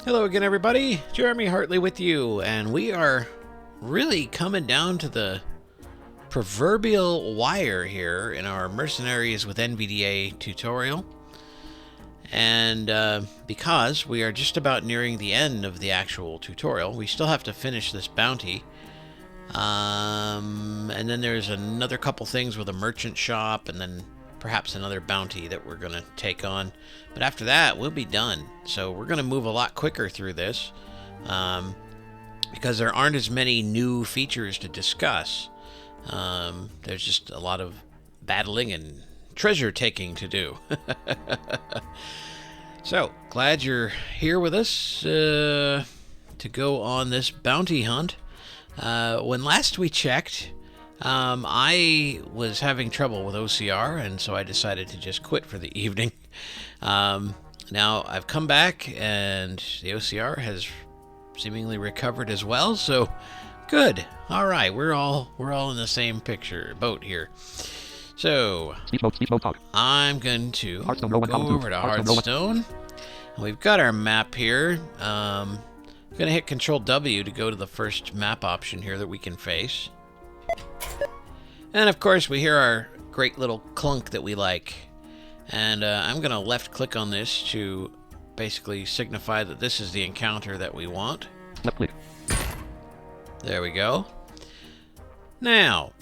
Hello again, everybody. Jeremy Hartley with you, and we are really coming down to the proverbial wire here in our Mercenaries with NVDA tutorial. And because we are just about nearing the end of the actual tutorial, we still have to finish this bounty. And then there's another couple things with a merchant shop, and then perhaps another bounty that we're going to take on. But after that, we'll be done. So we're going to move a lot quicker through this because there aren't as many new features to discuss. There's just a lot of battling and treasure taking to do. So, glad you're here with us to go on this bounty hunt. When last we checked, I was having trouble with OCR, and so I decided to just quit for the evening. Now I've come back, and the OCR has seemingly recovered as well. So good. All right, we're all in the same boat here. So I'm going to go over to Hearthstone. We've got our map here. I'm going to hit Control W to go to the first map option here that we can face. And of course we hear our great little clunk that we like. And I'm going to left click on this to basically signify that this is the encounter that we want. Left click. There we go. Now,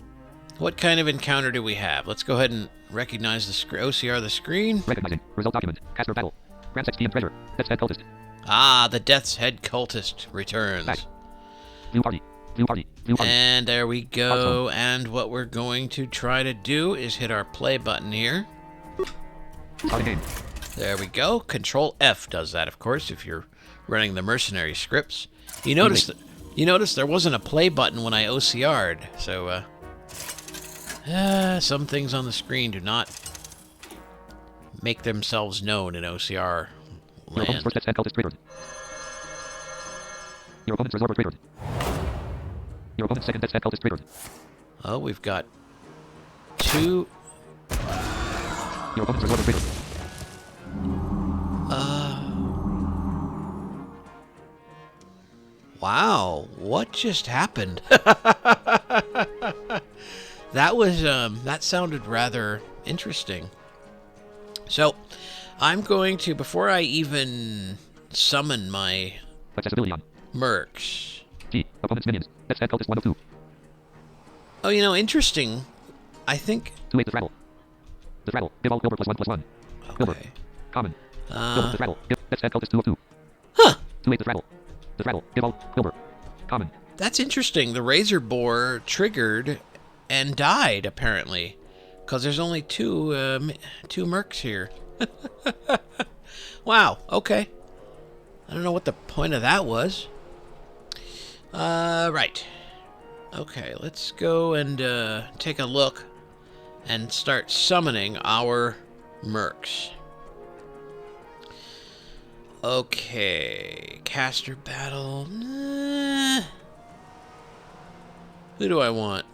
what kind of encounter do we have? Let's go ahead and recognize the OCR the screen. Recognizing. Result document. Caster battle. Grand 16 treasure. Death's Head cultist. Ah, the Death's Head cultist returns. Back. View party. View party. View party. And there we go. And what we're going to try to do is hit our play button here. Start game. There we go. Control F does that, of course, if you're running the mercenary scripts. You notice there wasn't a play button when I OCR'd, so some things on the screen do not make themselves known in OCR Your opponent's land. first Death's Head cultist triggered. Your opponent's reservoir triggered. Your opponent's second Death's Head cultist triggered. Oh, we've got two. Your opponent's reservoir triggered. Wow, what just happened? That was that sounded rather interesting. So, I'm going to, before I even summon my Accessibility on. mercs. G. Opponent's minions. Death's Head cultist 1 of 2. Oh, interesting. I think. 2-8 the rattle. The rattle. Give all Gilbert +1/+1. Gilbert. Okay. Common. Gilbert the rattle. Give Death's Head cultist 2 of 2. Huh. 2-8 the rattle. The rattle. Give all Gilbert. Common. That's interesting. The razor boar triggered and died, apparently, because there's only two mercs here. Wow. Okay. I don't know what the point of that was. Right. Okay, let's go and take a look and start summoning our mercs. Okay, caster battle. Who do I want?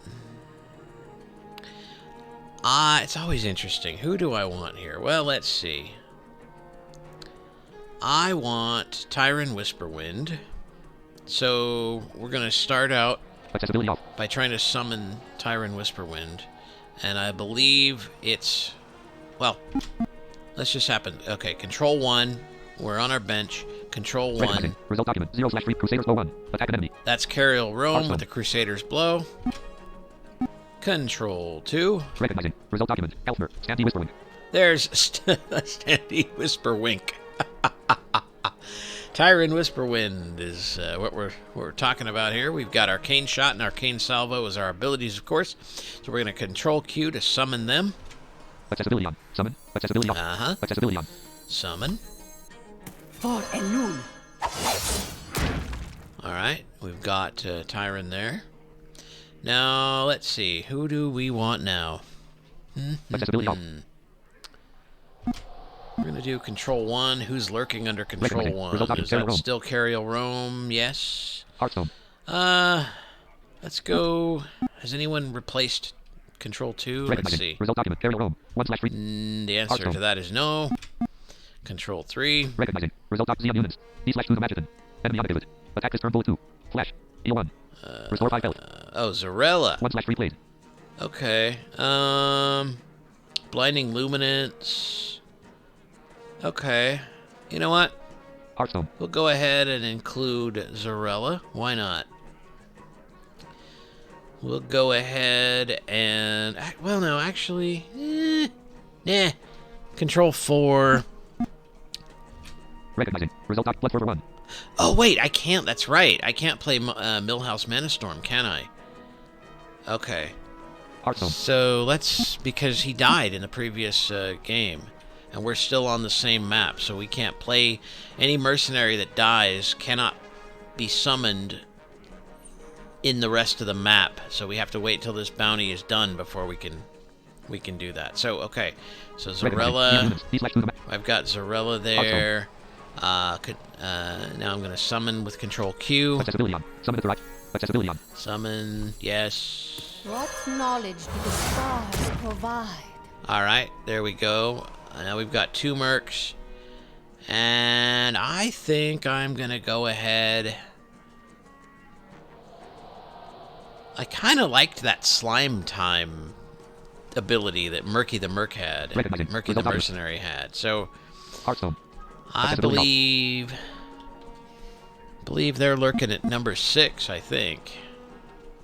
It's always interesting. Who do I want here? Well, let's see. I want Tyron Whisperwind. So we're going to start out Accessibility off. by trying to summon Tyron Whisperwind. And I believe it's... Well, let's just happen. Okay, Control 1. We're on our bench. Control 1. Recognizing. Result document. 0/3 Crusaders blow 1. Attack an enemy. That's Cariel Rome Hearthstone. with the Crusader's Blow. Control 2. Recognizing. Result document. Elfmer. Standy Whispering. There's Standy Whisperwink. Tyron Whisperwind is what we're talking about here. We've got Arcane Shot and Arcane Salvo as our abilities, of course. So we're going to Control Q to summon them. Accessibility on. Summon. Accessibility off. Uh-huh. Accessibility on. Summon. For a noon. Alright, we've got Tyron there. Now, let's see. Who do we want now? Accessibility off. We're going to do Control 1. Who's lurking under Control Recognizing. 1? Result Is document. that Rome. still Cariel Rome? Yes. Hearthstone. Let's go... Has anyone replaced Control 2? Let's Recognizing. see. Result document. Cariel Rome. 1/3. The answer to Hearthstone. that is no. Control 3. Recognizing. Result Z on units. E/2 the Magician. Enemy unactivated. Attack this turn bullet 2. Flash. E1. Restore 5 health. Oh, Zarella. 1/3 played. Okay. Blinding Luminance. Okay. You know what? Hearthstone. We'll go ahead and include Zarella. Why not? We'll go ahead and... Well, no, actually... Nah. Control 4. Recognizing. Result Blood Fervor 1. Oh, wait, I can't. That's right. I can't play Millhouse Manastorm, can I? Okay. Hearthstone. So let's... Because he died in the previous game. And we're still on the same map, so we can't play... Any mercenary that dies cannot be summoned in the rest of the map. So we have to wait till this bounty is done before we can do that. So, okay. So Zarella... I've got Zarella there. Now I'm going to summon with Control Q. Accessibility on. Summon at the right. Accessibility on. Summon, yes. What knowledge do the stars provide? Alright, there we go. Now we've got 2 mercs. And I think I'm going to go ahead... I kind of liked that Slime Time ability that Murky the Merc had. And Murky the Mercenary had. So... Hearthstone. I believe they're lurking at number 6, I think.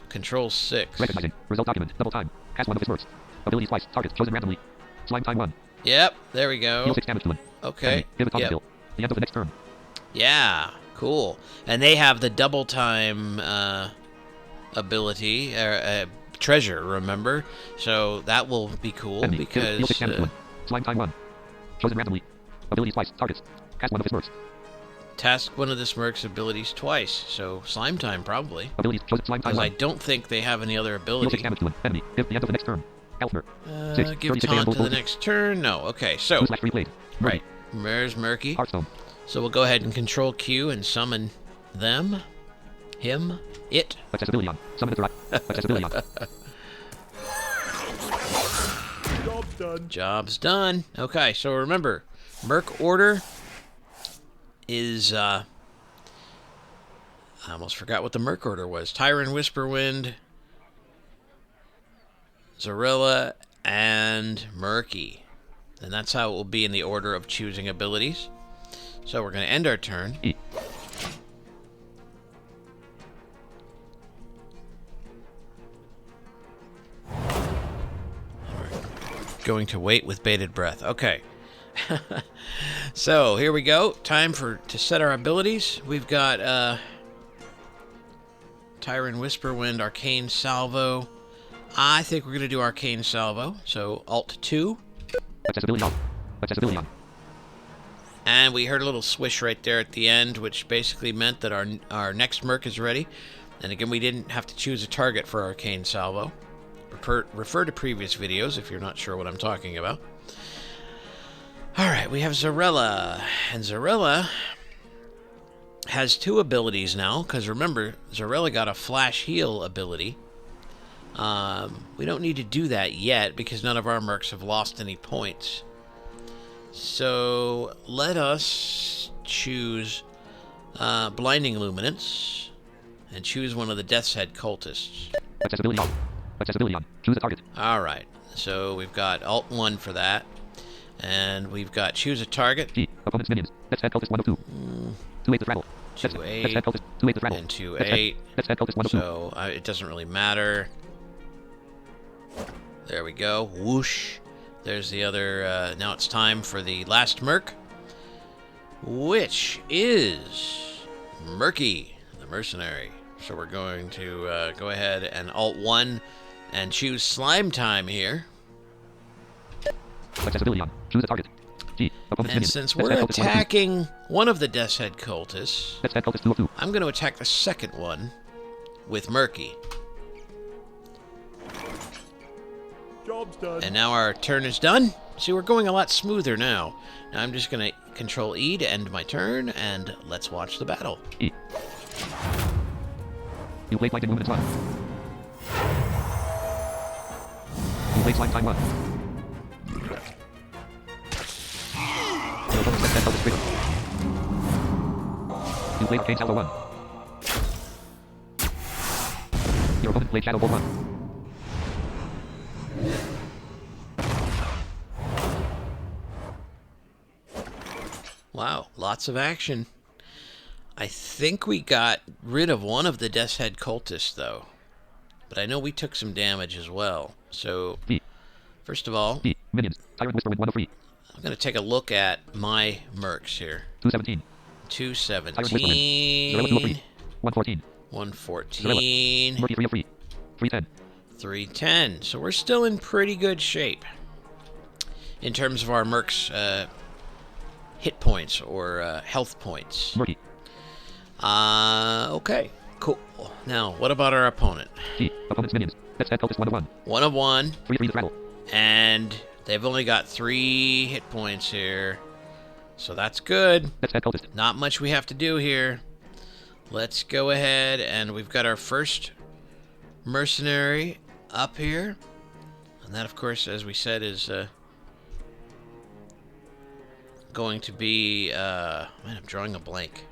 Control 6. Recognizing. Result document. Double time. Cast 1 of his works. Ability twice. Target chosen randomly. Slime time 1. Yep, there we go. Deal 6 damage to him. Okay. Enemy. Give a taunt Yep. skill. The end of the next turn. Yeah, cool. And they have the double time ability, treasure, remember? So that will be cool Enemy. because... Deal 6 damage to him. Slime time 1. Chosen randomly. Ability twice. Targets. Cast 1 of his works. Task one of the Smirk's abilities twice, so Slime Time probably. Abilities chosen slime time Because 1. I don't think they have any other Deal 6 ability. damage to him. Enemy. Give the end of the next turn. Elfmer. Give taunt to the next turn? No, okay, so... 2/3 played. Right, there's Murky. Hearthstone. So we'll go ahead and Control Q and summon them. Him. It. Accessibility on. Summon at the right. Accessibility on. Job's done. Job's done. Okay, so remember, Merc order is, I almost forgot what the Merc order was. Tyron Whisperwind, Zarella, and Murky. And that's how it will be in the order of choosing abilities. So we're going to end our turn. E. Going to wait with bated breath. Okay. So here we go. Time to set our abilities. We've got Tyron Whisperwind, Arcane Salvo. I think we're going to do Arcane Salvo. So Alt 2. Accessibility on. Accessibility on. And we heard a little swish right there at the end, which basically meant that our next Merc is ready. And again, we didn't have to choose a target for Arcane Salvo. Refer to previous videos if you're not sure what I'm talking about. Alright, we have Zarella. And Zarella has 2 abilities now, because remember, Zarella got a Flash Heal ability. We don't need to do that yet, because none of our mercs have lost any points. So, let us choose Blinding Luminance, and choose one of the Death's Head cultists. Accessibility on. Accessibility on. Choose a target. Alright, so we've got Alt 1 for that. And we've got choose a target. G. Opponent's minions. Death's Head cultist 1 of 2. 2/8 the rattle. 2/8. Death's Head cultist 2/8 the rattle. And 2/8. Death's Head cultist 1 of 2. So it doesn't really matter. There we go. Whoosh. There's the other. Now it's time for the last Merc, which is Murky, the Mercenary. So we're going to go ahead and Alt 1 and choose Slime Time here. Accessibility on. Choose a target. G. Opponent's And minions. since Death's we're Head cultist 1 of 2. attacking one of the Death's Head cultists, Death's Head cultist 2 of 2. I'm going to attack the second one with Murky. Job's done. And now our turn is done. See, we're going a lot smoother now. Now I'm just going to Control E to end my turn, and let's watch the battle. E. You play Blinding Luminance 1. You play Slime Time 1. opponent's death felt trigger. You played Arcane Salvo 1. Your opponent played Shadow Bolt 1. Wow, lots of action. I think we got rid of one of the Death's Head cultists, though. But I know we took some damage as well. So, first of all, Minions. Tyrant Whisper with 103. I'm going to take a look at my mercs here. 217. 217. 114. 114. Murky 303. 310. 310. So we're still in pretty good shape in terms of our mercs' hit points or health points. Murky. Okay, cool. Now, what about our opponent? Opponent's minions. Death's Head cultist 1 of 1. 1 of 1. 3 to rattle. And they've only got 3 hit points here. So that's good. Death's Head cultist. Not much we have to do here. Let's go ahead, and we've got our first mercenary up here. And that, of course, as we said, is going to be... man, I'm drawing a blank.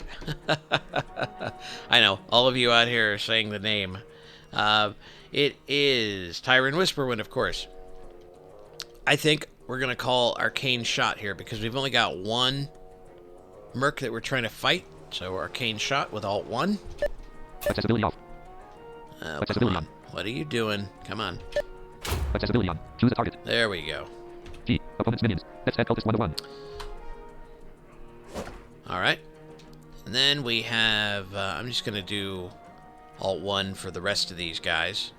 I know, all of you out here are saying the name. It is Tyrant Whisperwind, of course. I think we're going to call Arcane Shot here because we've only got 1 merc that we're trying to fight. So Arcane Shot with Alt 1. Accessibility off. Oh, come on. What are you doing? Come on. Accessibility on. Choose a target. There we go. Opponent's minions. Death's Head cultist 1 of 1. Alright. And then we have... I'm just going to do Alt 1 for the rest of these guys.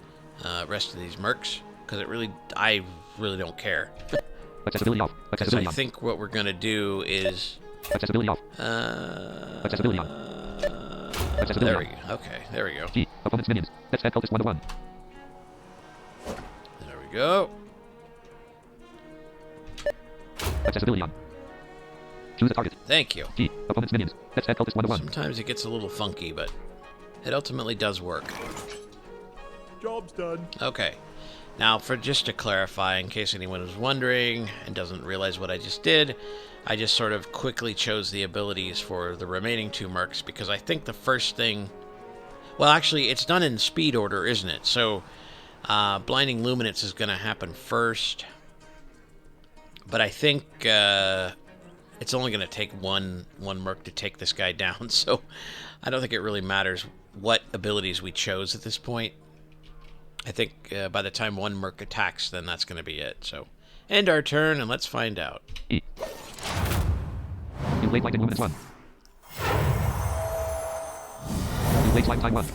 Rest of these mercs. Because I really don't care. Accessibility off. Because I think what we're going to do is... Accessibility off. Accessibility on. Accessibility there on. we go. Okay, there we go. Opponent's minions. Death's Head cultist 1 of 1. There we go. Accessibility on. Choose a target. Thank you. Opponent's minions. Death's Head cultist 1 of 1. Sometimes it gets a little funky, but it ultimately does work. Job's done. Okay. Now, just to clarify, in case anyone was wondering and doesn't realize what I just did, I just sort of quickly chose the abilities for the remaining 2 mercs because I think the first thing... Well, actually, it's done in speed order, isn't it? So, Blinding Luminance is going to happen first. But I think it's only going to take one merc to take this guy down, so I don't think it really matters what abilities we chose at this point. I think by the time 1 merc attacks, then that's going to be it. So, end our turn, and let's find out. You played Blinding Luminance 1. You played Slime Time 1.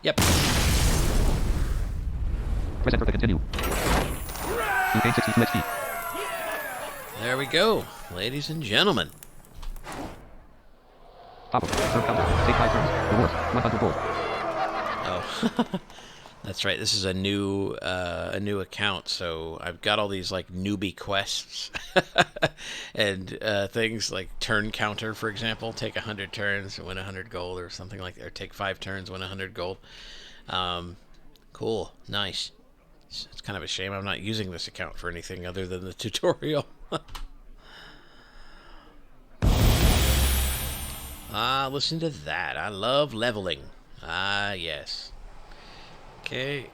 Yep. Press enter to continue. You gain 62 XP. There we go, ladies and gentlemen. Topple. Serve counter. Take 5 turns. Rewards. 100 gold. Oh, that's right. This is a new account, so I've got all these like newbie quests and things like turn counter, for example. Take 100 turns, win 100 gold, or something like that. Or take 5 turns, win 100 gold. Cool, nice. It's kind of a shame I'm not using this account for anything other than the tutorial. Ah, listen to that. I love leveling. Ah, yes. Okay.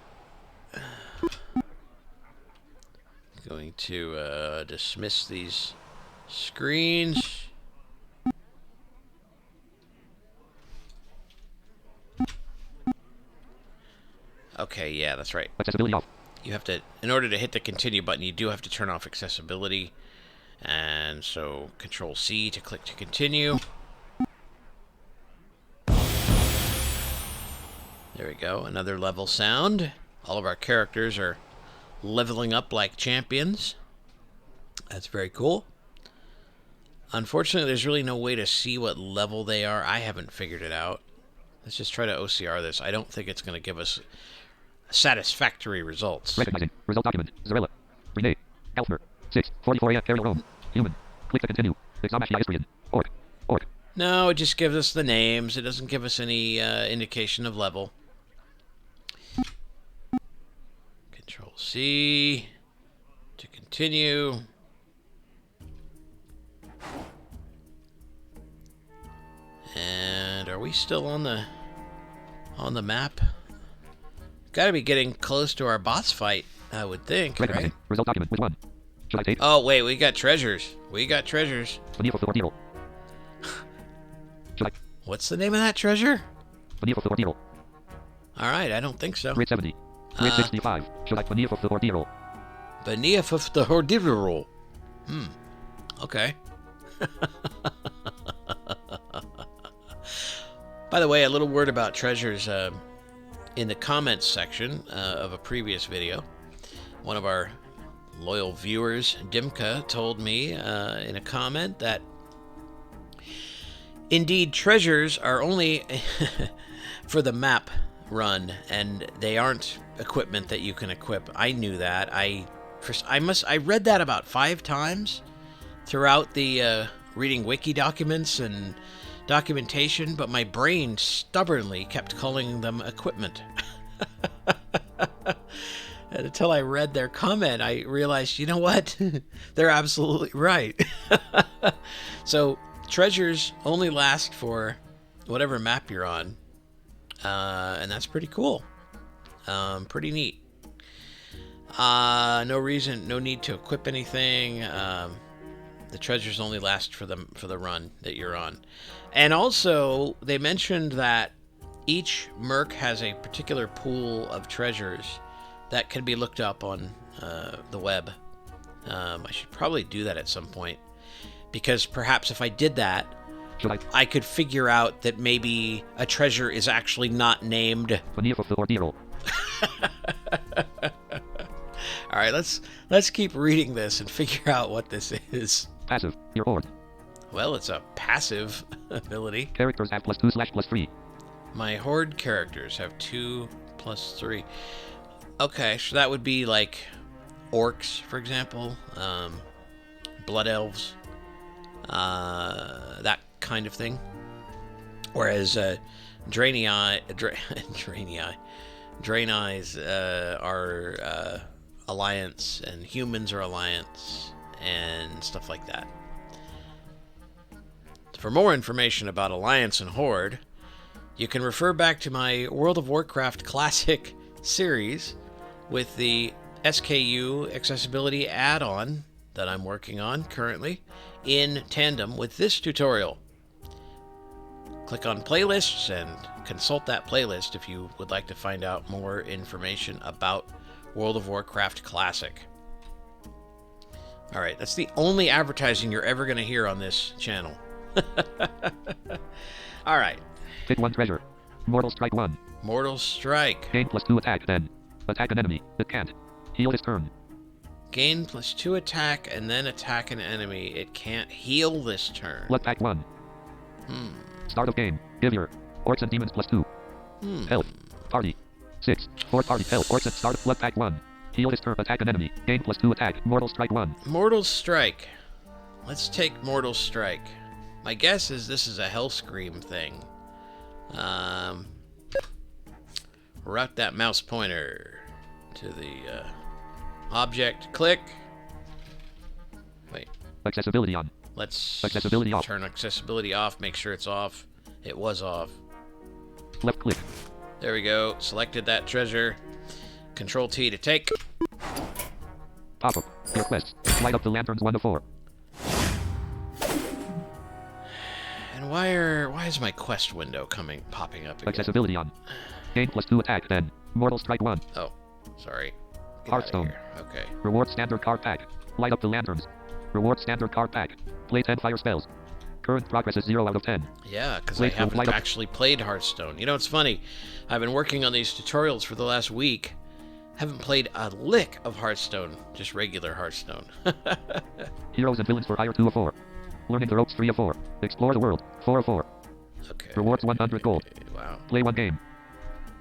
Going to dismiss these screens. Okay, yeah, that's right. Accessibility off. You have to, in order to hit the continue button, you do have to turn off accessibility. And so, Control C to click to continue. There we go, another level sound. All of our characters are leveling up like champions. That's very cool. Unfortunately, there's really no way to see what level they are. I haven't figured it out. Let's just try to OCR this. I don't think it's going to give us satisfactory results. Recognizing. Result document. Zarella. Renee. Alfmer. 6. 44 Aerial Rome. Human. Click to continue. Examash Istrian. Orc. Orc. No, it just gives us the names. It doesn't give us any indication of level. Control C to continue. And are we still on the map? Got to be getting close to our boss fight, I would think, right? Result document. Which one? Should I take? Oh wait, we got treasures. We got treasures. Should I? What's the name of that treasure? All All right, I don't think so. Grade 70. Grade 65. Should I? Beneath of the Hordiro. Okay. By the way, a little word about treasures. In the comments section of a previous video, one of our loyal viewers, Dimka, told me in a comment that indeed treasures are only for the map run, and they aren't equipment that you can equip. I knew that. I read that about 5 times throughout the reading wiki documents and documentation, but my brain stubbornly kept calling them equipment. And until I read their comment, I realized, you know what? They're absolutely right. So treasures only last for whatever map you're on, and that's pretty cool. Pretty neat. No need to equip anything. The treasures only last for the run that you're on. And also, they mentioned that each merc has a particular pool of treasures that can be looked up on the web. I should probably do that at some point, because perhaps if I did that, I could figure out that maybe a treasure is actually not named. All right, let's keep reading this and figure out what this is. Passive. Your horde. Well, it's a passive ability. Characters have +2/+3. My horde characters have 2/3. Okay, so that would be like orcs, for example, blood elves, that kind of thing. Whereas Draenei's are alliance, and humans are alliance, and stuff like that. For more information about Alliance and Horde, you can refer back to my World of Warcraft Classic series with the SKU accessibility add-on that I'm working on currently in tandem with this tutorial. Click on playlists and consult that playlist if you would like to find out more information about World of Warcraft Classic. Alright, that's the only advertising you're ever going to hear on this channel. Alright. Pick one treasure. Mortal Strike 1. Mortal Strike. Gain +2 attack, then attack an enemy. It can't. Heal this turn. Gain +2 attack and then attack an enemy. It can't heal this turn. Blood pack 1. Start of game. Give your orcs and demons +2. Health. Party. 6. 4 party health. Orcs at start. Blood pack 1. Heal this turn. Attack an enemy. Gain +2 attack. Mortal Strike 1. Mortal Strike. Let's take Mortal Strike. My guess is this is a Hellscream thing. Route that mouse pointer to the object. Click. Wait. Accessibility on. Let's Accessibility off. turn accessibility off. Make sure it's off. It was off. Left click. There we go. Selected that treasure. Control T to take. Pop-up. Your quests. Light up the lanterns 1 to 4. And why is my quest window popping up again? Accessibility on. Gain +2 attack, then Mortal Strike 1. Oh, sorry. Get Hearthstone. out of here. Okay. Reward standard card pack. Light up the lanterns. Reward standard card pack. Play 10 fire spells. Current progress is 0 out of 10. Yeah, because I haven't actually played Hearthstone. You know, it's funny. I've been working on these tutorials for the last week. Haven't played a lick of Hearthstone. Just regular Hearthstone. Heroes and villains for hire 2 of 4. Learning the ropes 3 of 4. Explore the world 4 of 4. Okay. Rewards 100 gold. Wow. Play 1 game.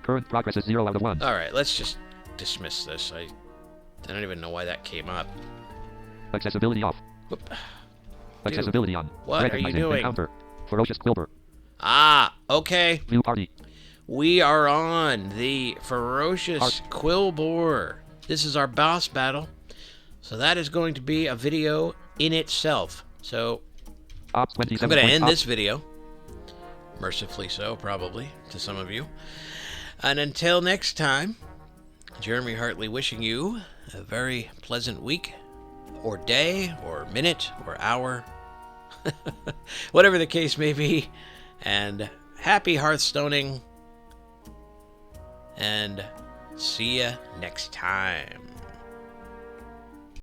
Current progress is 0 out of 1. Alright, let's just dismiss this. I don't even know why that came up. Accessibility off. Whoop. Accessibility on. What are you Recognizing doing? Encounter. Ferocious Quilber. Ah, okay. View party. We are on the Ferocious Heart. Quilboar. This is our boss battle. So that is going to be a video in itself. So Ops I'm 27. going to end this video. Mercifully so, probably, to some of you. And until next time, Jeremy Hartley wishing you a very pleasant week, or day, or minute, or hour, whatever the case may be, and happy Hearthstoning, and see ya next time.